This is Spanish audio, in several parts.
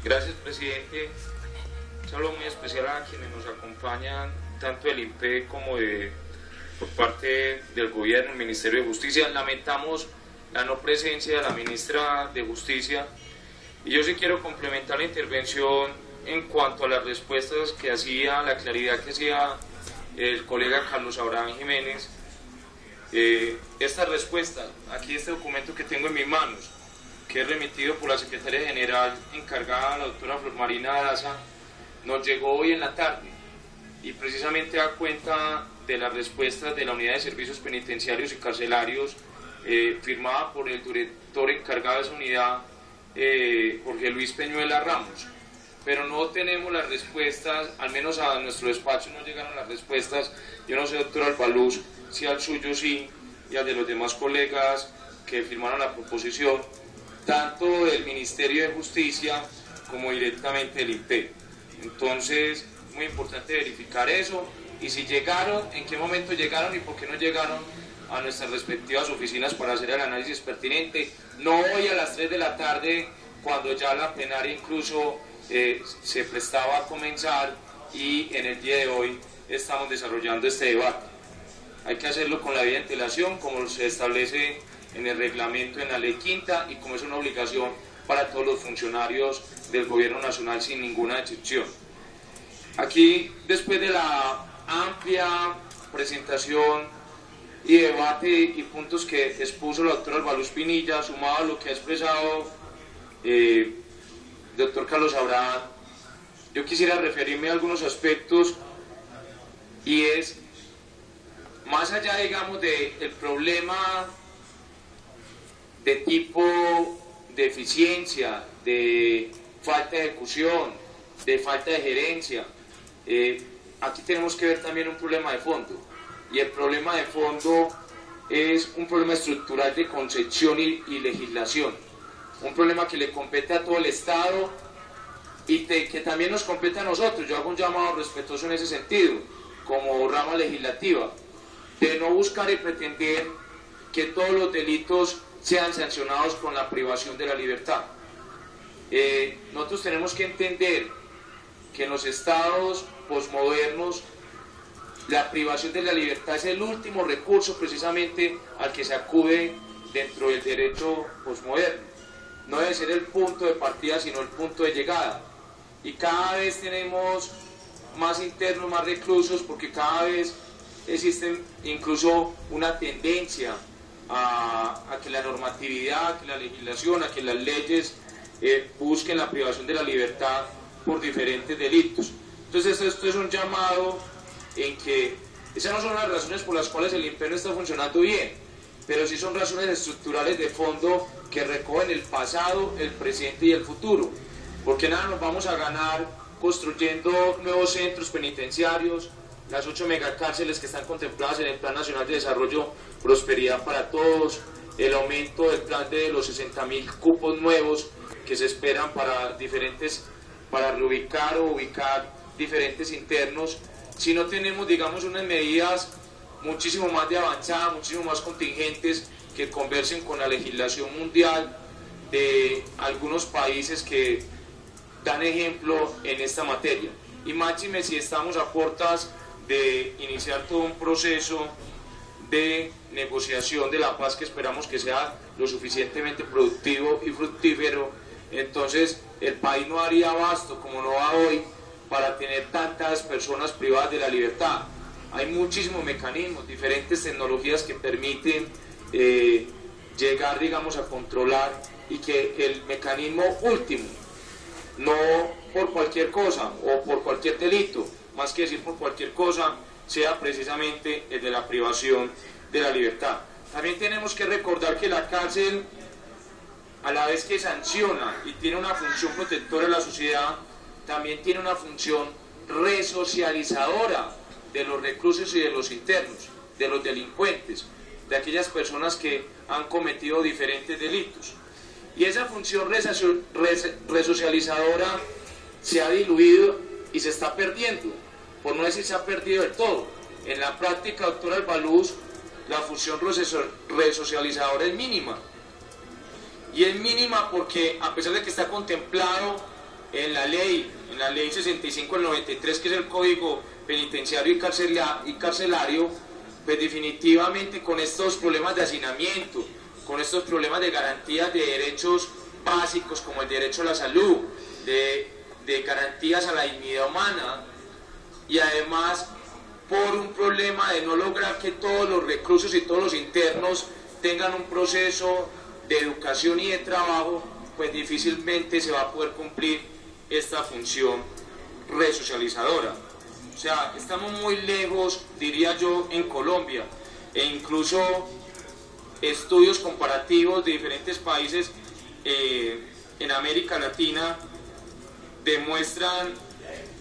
Gracias, presidente. Un saludo muy especial a quienes nos acompañan, tanto del INPE como por parte del gobierno, el Ministerio de Justicia. Lamentamos la no presencia de la ministra de Justicia, y yo sí quiero complementar la intervención en cuanto a las respuestas que hacía, la claridad que hacía el colega Carlos Abraham Jiménez. Esta respuesta, aquí este documento que tengo en mis manos, que es remitido por la secretaria general encargada, la doctora Flor Marina Daza, nos llegó hoy en la tarde y precisamente da cuenta de las respuestas de la Unidad de Servicios Penitenciarios y Carcelarios, firmada por el director encargado de esa unidad, Jorge Luis Peñuela Ramos. Pero no tenemos las respuestas, al menos a nuestro despacho no llegaron las respuestas. Yo no sé, doctor Albaluz, si al suyo sí, y al de los demás colegas que firmaron la proposición, tanto del Ministerio de Justicia como directamente del INPE. Entonces, muy importante verificar eso, y si llegaron, en qué momento llegaron y por qué no llegaron a nuestras respectivas oficinas para hacer el análisis pertinente. No hoy a las 3 de la tarde, cuando ya la plenaria incluso se prestaba a comenzar, y en el día de hoy estamos desarrollando este debate. Hay que hacerlo con la debida antelación, como se establece en el reglamento, en la ley quinta, y como es una obligación para todos los funcionarios del gobierno nacional sin ninguna excepción. Aquí, después de la amplia presentación y debate y puntos que expuso la doctora Albaluz Pinilla, sumado a lo que ha expresado el doctor Carlos Abraham, yo quisiera referirme a algunos aspectos, y es, más allá, digamos, del problema de tipo de eficiencia, de falta de ejecución, de falta de gerencia, aquí tenemos que ver también un problema de fondo, y el problema de fondo es un problema estructural de concepción y legislación, un problema que le compete a todo el Estado y que también nos compete a nosotros. Yo hago un llamado respetuoso en ese sentido, como rama legislativa, de no buscar y pretender que todos los delitos sean sancionados con la privación de la libertad. Nosotros tenemos que entender que en los estados posmodernos la privación de la libertad es el último recurso precisamente al que se acude dentro del derecho posmoderno. No debe ser el punto de partida, sino el punto de llegada. Y cada vez tenemos más internos, más reclusos, porque cada vez existe incluso una tendencia a que la normatividad, a que la legislación, a que las leyes busquen la privación de la libertad por diferentes delitos. Entonces esto es un llamado en que esas no son las razones por las cuales el INPE no está funcionando bien, pero sí son razones estructurales de fondo que recogen el pasado, el presente y el futuro, porque nada nos vamos a ganar construyendo nuevos centros penitenciarios, las 8 megacárceles que están contempladas en el Plan Nacional de Desarrollo Prosperidad para Todos, el aumento del plan de los 60.000 cupos nuevos que se esperan para reubicar o ubicar diferentes internos, si no tenemos, digamos, unas medidas muchísimo más de avanzada, muchísimo más contingentes, que conversen con la legislación mundial de algunos países que dan ejemplo en esta materia. Y máxime si estamos a puertas de iniciar todo un proceso de negociación de la paz que esperamos que sea lo suficientemente productivo y fructífero. Entonces el país no haría abasto, como no va hoy, para tener tantas personas privadas de la libertad. Hay muchísimos mecanismos, diferentes tecnologías que permiten llegar, digamos, a controlar, y que el mecanismo último, no por cualquier cosa o por cualquier delito, más que decir por cualquier cosa, sea precisamente el de la privación de la libertad. También tenemos que recordar que la cárcel, a la vez que sanciona y tiene una función protectora de la sociedad, también tiene una función resocializadora de los reclusos y de los internos, de los delincuentes, de aquellas personas que han cometido diferentes delitos. Y esa función resocializadora se ha diluido y se está perdiendo, por no decir se ha perdido del todo. En la práctica, doctor Albaluz, la función resocializadora es mínima. Y es mínima porque, a pesar de que está contemplado en la ley 65 del 93, que es el Código Penitenciario y Carcelario, pues definitivamente con estos problemas de hacinamiento, con estos problemas de garantías de derechos básicos como el derecho a la salud, de garantías a la dignidad humana, y además por un problema de no lograr que todos los reclusos y todos los internos tengan un proceso de educación y de trabajo, pues difícilmente se va a poder cumplir esta función resocializadora. O sea, estamos muy lejos, diría yo, en Colombia, e incluso estudios comparativos de diferentes países en América Latina demuestran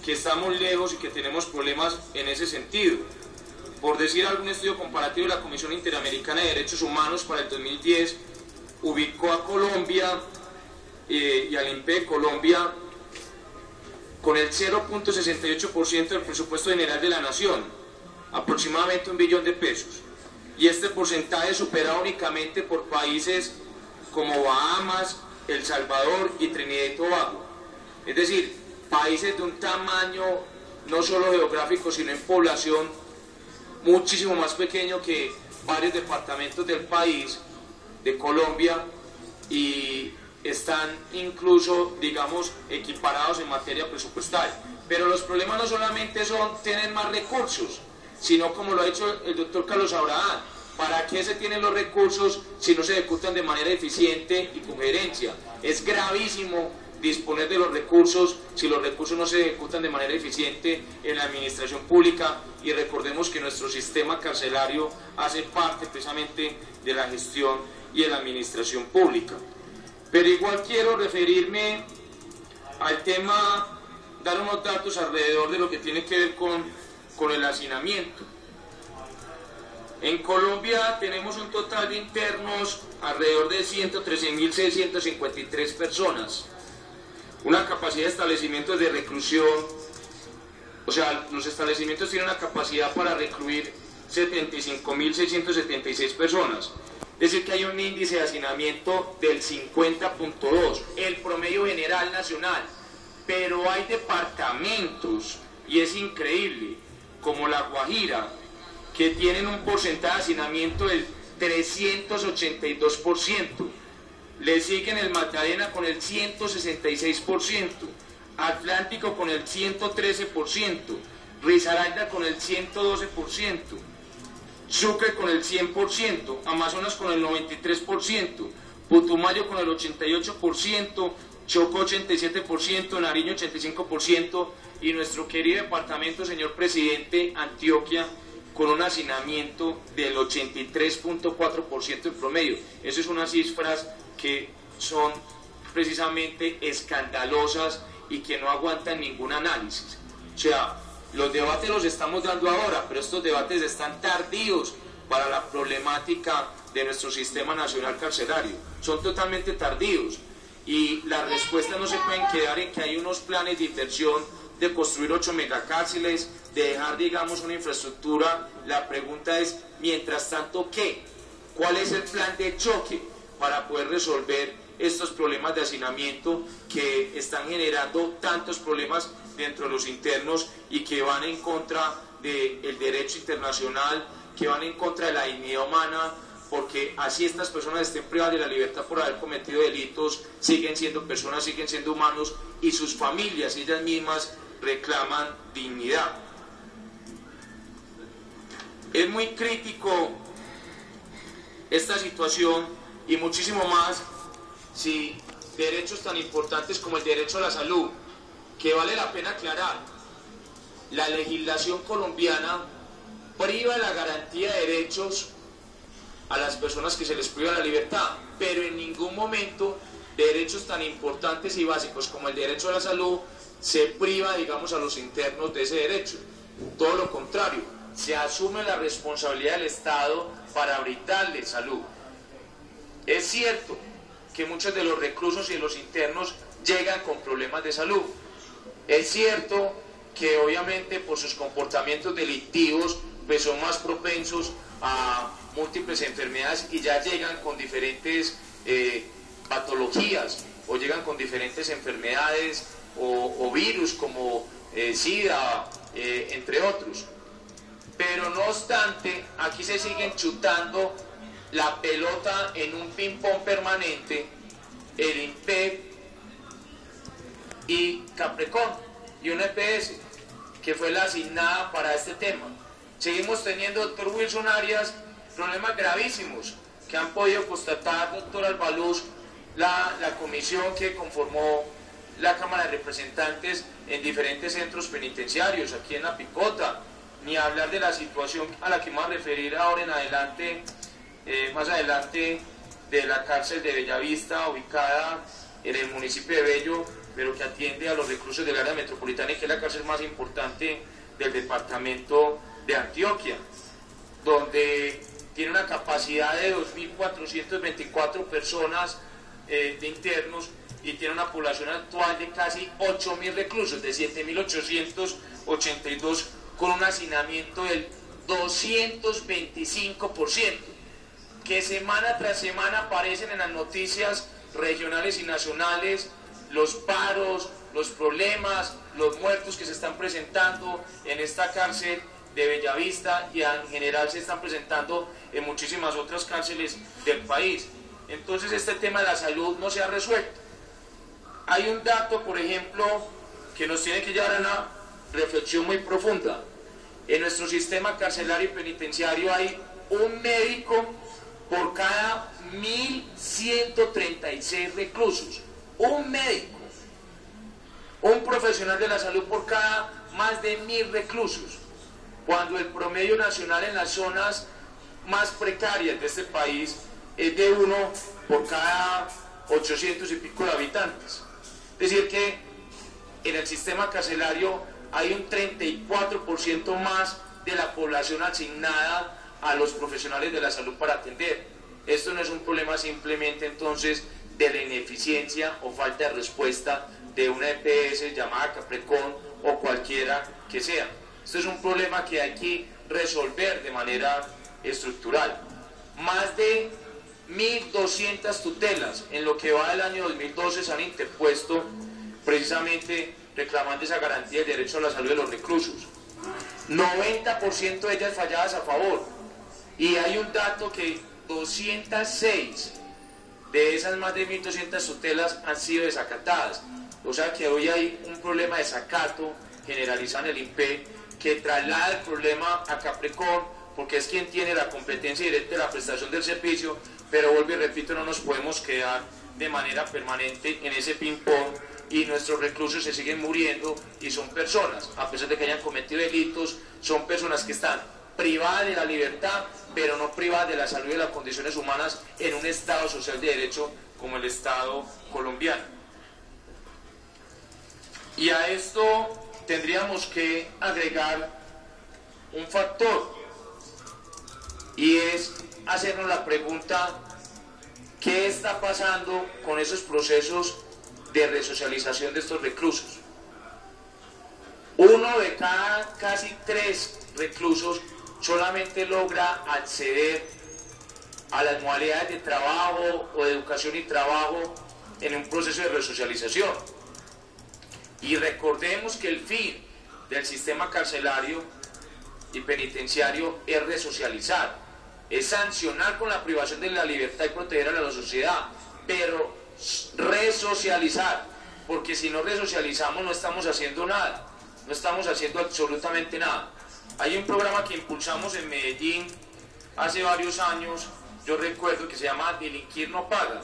que estamos lejos y que tenemos problemas en ese sentido. Por decir algún estudio comparativo, la Comisión Interamericana de Derechos Humanos para el 2010 ubicó a Colombia y al INPE de Colombia con el 0.68% del presupuesto general de la nación, aproximadamente 1 billón de pesos. Y este porcentaje es superado únicamente por países como Bahamas, El Salvador y Trinidad y Tobago. Es decir, países de un tamaño no solo geográfico, sino en población muchísimo más pequeño que varios departamentos del país, de Colombia, y están incluso, digamos, equiparados en materia presupuestal. Pero los problemas no solamente son tener más recursos, sino, como lo ha dicho el doctor Carlos Abraham, ¿para qué se tienen los recursos si no se ejecutan de manera eficiente y con gerencia? Es gravísimo disponer de los recursos si los recursos no se ejecutan de manera eficiente en la administración pública, y recordemos que nuestro sistema carcelario hace parte precisamente de la gestión y de la administración pública. Pero igual quiero referirme al tema, dar unos datos alrededor de lo que tiene que ver con el hacinamiento. En Colombia tenemos un total de internos alrededor de 113.653 personas. Una capacidad de establecimientos de reclusión, o sea, los establecimientos tienen una capacidad para recluir 75.676 personas. Es decir, que hay un índice de hacinamiento del 50.2, el promedio general nacional. Pero hay departamentos, y es increíble, como La Guajira, que tienen un porcentaje de hacinamiento del 382%. Le siguen el Magdalena con el 166%, Atlántico con el 113%, Risaralda con el 112%, Sucre con el 100%, Amazonas con el 93%, Putumayo con el 88%, Chocó 87%, Nariño 85%, y nuestro querido departamento, señor presidente, Antioquia, con un hacinamiento del 83.4% en promedio. Esas son unas cifras que son precisamente escandalosas y que no aguantan ningún análisis. O sea, los debates los estamos dando ahora, pero estos debates están tardíos para la problemática de nuestro sistema nacional carcelario. Son totalmente tardíos, y las respuestas no se pueden quedar en que hay unos planes de inversión de construir 8 megacárceles, de dejar, digamos, una infraestructura. La pregunta es, mientras tanto, ¿qué? ¿Cuál es el plan de choque para poder resolver estos problemas de hacinamiento que están generando tantos problemas dentro de los internos y que van en contra del derecho internacional, que van en contra de la dignidad humana? Porque así estas personas estén privadas de la libertad por haber cometido delitos, siguen siendo personas, siguen siendo humanos, y sus familias, ellas mismas, reclaman dignidad. Es muy crítico esta situación, y muchísimo más si derechos tan importantes como el derecho a la salud, que vale la pena aclarar, la legislación colombiana priva la garantía de derechos a las personas que se les priva la libertad, pero en ningún momento de derechos tan importantes y básicos como el derecho a la salud se priva, digamos, a los internos de ese derecho. Todo lo contrario, se asume la responsabilidad del Estado para brindarles salud. Es cierto que muchos de los reclusos y de los internos llegan con problemas de salud. Es cierto que obviamente por sus comportamientos delictivos pues son más propensos a múltiples enfermedades y ya llegan con diferentes patologías, o llegan con diferentes enfermedades o virus como SIDA, entre otros. Pero no obstante, aquí se siguen chutando la pelota en un ping-pong permanente el INPEC y Caprecon y una EPS, que fue la asignada para este tema. Seguimos teniendo, doctor Wilson Arias, problemas gravísimos que han podido constatar, doctor Albaluz, la comisión que conformó la Cámara de Representantes en diferentes centros penitenciarios, aquí en La Picota, ni hablar de la situación a la que me voy a referir ahora en adelante, más adelante, de la cárcel de Bellavista, ubicada en el municipio de Bello, pero que atiende a los reclusos del área metropolitana y que es la cárcel más importante del departamento de Antioquia, donde tiene una capacidad de 2.424 personas de internos y tiene una población actual de casi 8.000 reclusos, de 7.882, con un hacinamiento del 225%, que semana tras semana aparecen en las noticias regionales y nacionales los paros, los problemas, los muertos que se están presentando en esta cárcel de Bellavista y en general se están presentando en muchísimas otras cárceles del país. Entonces este tema de la salud no se ha resuelto. Hay un dato, por ejemplo, que nos tiene que llevar a una reflexión muy profunda. En nuestro sistema carcelario y penitenciario hay un médico por cada 1.136 reclusos. Un médico, un profesional de la salud por cada más de 1.000 reclusos, cuando el promedio nacional en las zonas más precarias de este país es de 1 por cada 800 y pico de habitantes. Es decir que en el sistema carcelario hay un 34% más de la población asignada a los profesionales de la salud para atender. Esto no es un problema simplemente entonces de la ineficiencia o falta de respuesta de una EPS llamada Caprecon o cualquiera que sea. Esto es un problema que hay que resolver de manera estructural. Más de 1.200 tutelas en lo que va del año 2012 se han interpuesto precisamente reclamando esa garantía del derecho a la salud de los reclusos. 90% de ellas falladas a favor. Y hay un dato que 206 de esas más de 1.200 tutelas han sido desacatadas. O sea que hoy hay un problema de desacato generalizado en el INPE que traslada el problema a Caprecon, porque es quien tiene la competencia directa de la prestación del servicio, pero vuelvo y repito, no nos podemos quedar de manera permanente en ese ping-pong y nuestros reclusos se siguen muriendo y son personas, a pesar de que hayan cometido delitos, son personas que están privadas de la libertad, pero no privadas de la salud y de las condiciones humanas en un Estado social de derecho como el Estado colombiano. Y a esto tendríamos que agregar un factor, y es hacernos la pregunta: ¿qué está pasando con esos procesos de resocialización de estos reclusos? Uno de cada casi 3 reclusos solamente logra acceder a las modalidades de trabajo o de educación y trabajo en un proceso de resocialización. Y recordemos que el fin del sistema carcelario y penitenciario es resocializar, es sancionar con la privación de la libertad y proteger a la sociedad, pero resocializar, porque si no resocializamos no estamos haciendo nada, no estamos haciendo absolutamente nada. Hay un programa que impulsamos en Medellín hace varios años, yo recuerdo, que se llama Delinquir no paga.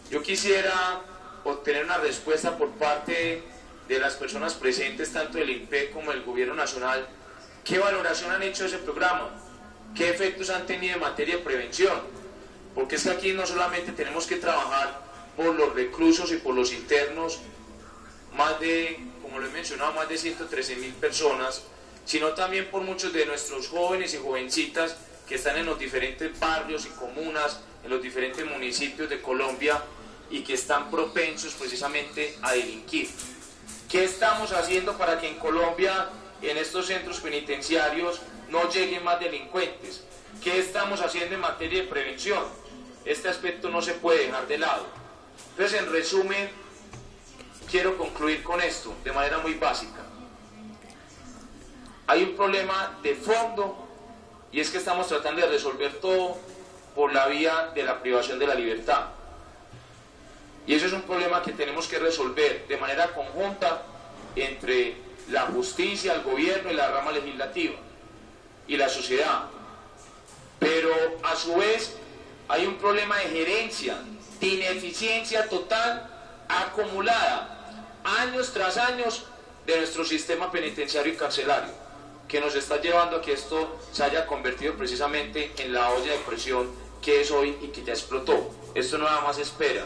Yo quisiera obtener una respuesta por parte de las personas presentes, tanto del INPEC como del Gobierno Nacional. ¿Qué valoración han hecho de ese programa? ¿Qué efectos han tenido en materia de prevención? Porque es que aquí no solamente tenemos que trabajar por los reclusos y por los internos, más de, como lo he mencionado, más de 113.000 personas, sino también por muchos de nuestros jóvenes y jovencitas que están en los diferentes barrios y comunas, en los diferentes municipios de Colombia y que están propensos precisamente a delinquir. ¿Qué estamos haciendo para que en Colombia, en estos centros penitenciarios, no lleguen más delincuentes? ¿Qué estamos haciendo en materia de prevención? Este aspecto no se puede dejar de lado. Entonces, en resumen, quiero concluir con esto de manera muy básica. Hay un problema de fondo y es que estamos tratando de resolver todo por la vía de la privación de la libertad. Y eso es un problema que tenemos que resolver de manera conjunta entre la justicia, el gobierno y la rama legislativa y la sociedad. Pero a su vez hay un problema de gerencia, de ineficiencia total acumulada años tras años de nuestro sistema penitenciario y carcelario, que nos está llevando a que esto se haya convertido precisamente en la olla de presión que es hoy y que ya explotó. Esto no nada más espera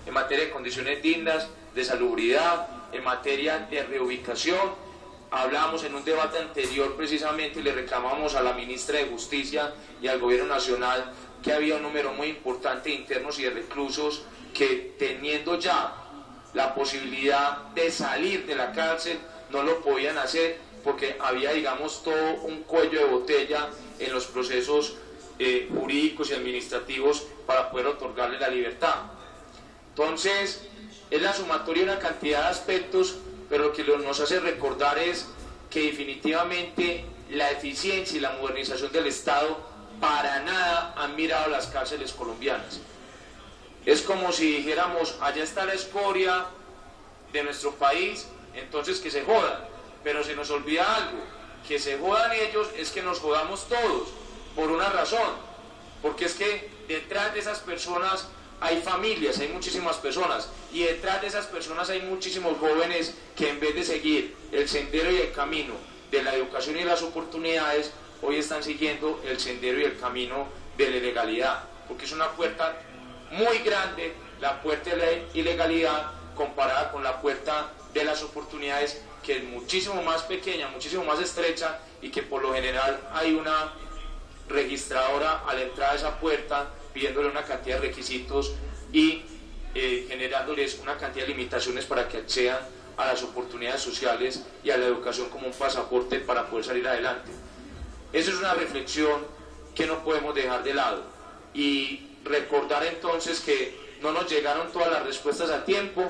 en materia de condiciones dignas, de salubridad, en materia de reubicación. Hablábamos en un debate anterior precisamente y le reclamamos a la ministra de Justicia y al gobierno nacional que había un número muy importante de internos y de reclusos que, teniendo ya la posibilidad de salir de la cárcel, no lo podían hacer porque había, digamos, todo un cuello de botella en los procesos jurídicos y administrativos para poder otorgarle la libertad. Entonces, es la sumatoria de una cantidad de aspectos, pero lo que nos hace recordar es que definitivamente la eficiencia y la modernización del Estado para nada han mirado las cárceles colombianas. Es como si dijéramos, allá está la escoria de nuestro país, entonces que se jodan, pero se nos olvida algo, que se jodan ellos es que nos jodamos todos, por una razón, porque es que detrás de esas personas hay familias, hay muchísimas personas, y detrás de esas personas hay muchísimos jóvenes que en vez de seguir el sendero y el camino de la educación y las oportunidades, hoy están siguiendo el sendero y el camino de la ilegalidad, porque es una puerta muy grande, la puerta de la ilegalidad comparada con la puerta de las oportunidades, que es muchísimo más pequeña, muchísimo más estrecha, y que por lo general hay una registradora a la entrada de esa puerta pidiéndole una cantidad de requisitos y generándoles una cantidad de limitaciones para que accedan a las oportunidades sociales y a la educación como un pasaporte para poder salir adelante. Esa es una reflexión que no podemos dejar de lado y recordar entonces que no nos llegaron todas las respuestas a tiempo,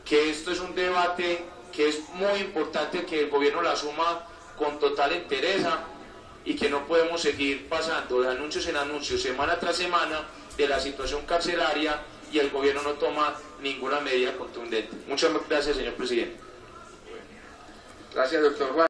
que esto es un debate que es muy importante que el gobierno lo asuma con total entereza y que no podemos seguir pasando de anuncios en anuncios, semana tras semana, de la situación carcelaria y el gobierno no toma ninguna medida contundente. Muchas gracias, señor presidente. Gracias, doctor Juan.